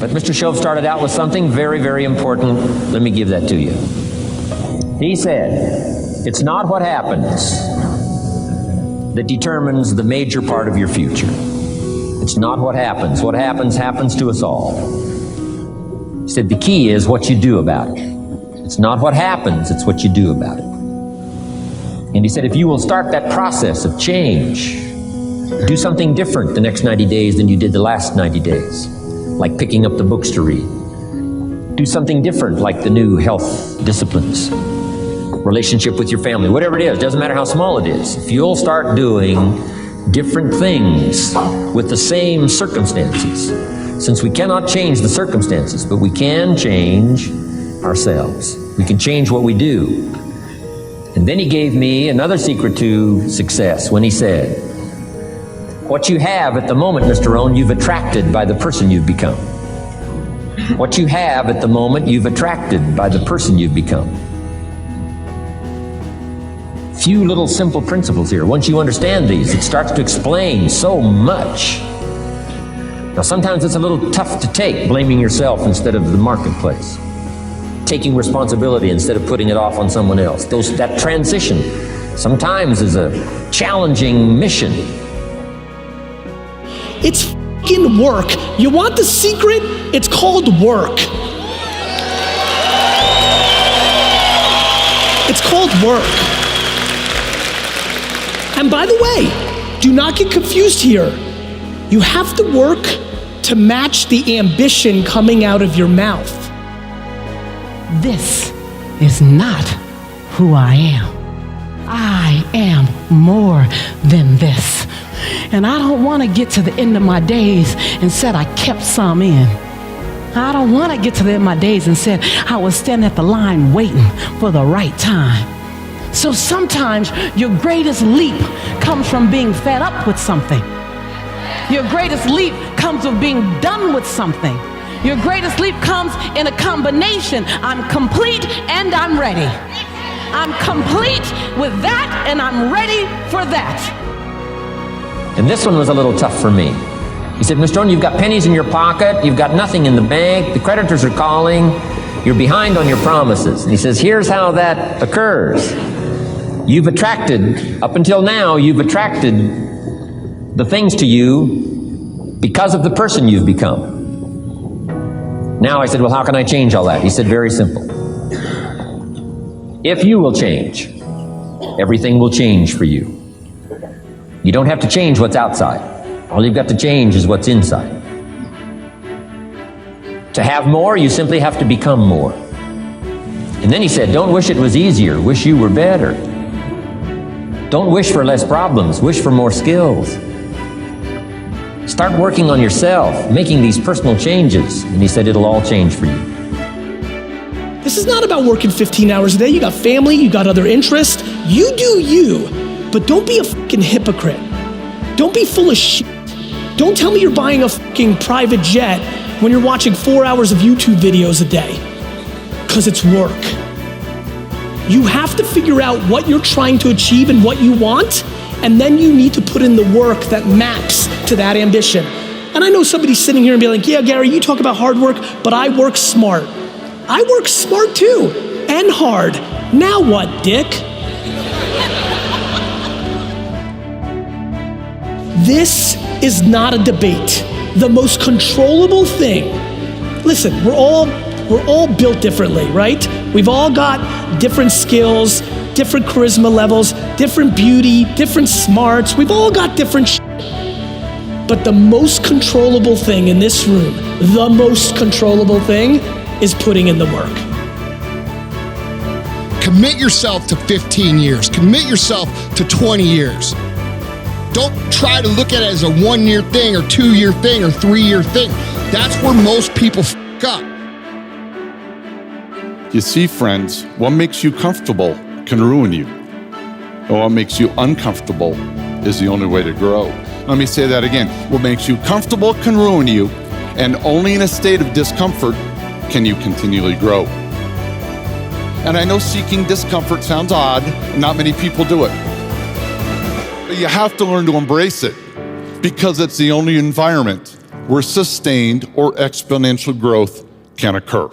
But Mr. Shove started out with something very, very important. Let me give that to you. He said, it's not what happens that determines the major part of your future. It's not what happens. What happens, happens to us all. He said, the key is what you do about it. It's not what happens, it's what you do about it. And he said, if you will start that process of change, do something different the next 90 days than you did the last 90 days, like picking up the books to read. Do something different, like the new health disciplines, relationship with your family, whatever it is, doesn't matter how small it is. If you'll start doing different things with the same circumstances, since we cannot change the circumstances, but we can change ourselves. We can change what we do. And then he gave me another secret to success when he said, what you have at the moment, Mr. Rohn, you've attracted by the person you've become. What you have at the moment, you've attracted by the person you've become. Few little simple principles here. Once you understand these, it starts to explain so much. Now, sometimes it's a little tough to take, blaming yourself instead of the marketplace, taking responsibility instead of putting it off on someone else. That transition sometimes is a challenging mission. It's f***ing work. You want the secret? It's called work. It's called work. And by the way, do not get confused here. You have to work to match the ambition coming out of your mouth. This is not who I am. I am more than this. And I don't want to get to the end of my days and said I kept some in. I don't want to get to the end of my days and said I was standing at the line waiting for the right time. So sometimes your greatest leap comes from being fed up with something. Your greatest leap comes with being done with something. Your greatest leap comes in a combination. I'm complete and I'm ready. I'm complete with that and I'm ready for that. And this one was a little tough for me. He said, Mr. Rohn, you've got pennies in your pocket, you've got nothing in the bank, the creditors are calling, you're behind on your promises. And he says, here's how that occurs. You've attracted, up until now, you've attracted the things to you because of the person you've become. Now I said, well, how can I change all that? He said, very simple. If you will change, everything will change for you. You don't have to change what's outside. All you've got to change is what's inside. To have more, you simply have to become more. And then he said, don't wish it was easier, wish you were better. Don't wish for less problems, wish for more skills. Start working on yourself, making these personal changes. And he said, it'll all change for you. This is not about working 15 hours a day. You got family, you got other interests. You do you, but don't be a fucking hypocrite. Don't be full of shit. Don't tell me you're buying a fucking private jet when you're watching 4 hours of YouTube videos a day, because it's work. You have to figure out what you're trying to achieve and what you want, and then you need to put in the work that maps to that ambition. And I know somebody's sitting here and be like, yeah, Gary, you talk about hard work, but I work smart. I work smart too, and hard. Now what, dick? This is not a debate. The most controllable thing. Listen, we're all built differently, right? We've all got different skills, different charisma levels, different beauty, different smarts. We've all got different shit. But the most controllable thing in this room, the most controllable thing is putting in the work. Commit yourself to 15 years. Commit yourself to 20 years. Don't try to look at it as a 1 year thing or 2 year thing or 3 year thing. That's where most people f*** up. You see, friends, what makes you comfortable can ruin you. And what makes you uncomfortable is the only way to grow. Let me say that again. What makes you comfortable can ruin you, and only in a state of discomfort can you continually grow. And I know seeking discomfort sounds odd, and not many people do it. But you have to learn to embrace it, because it's the only environment where sustained or exponential growth can occur.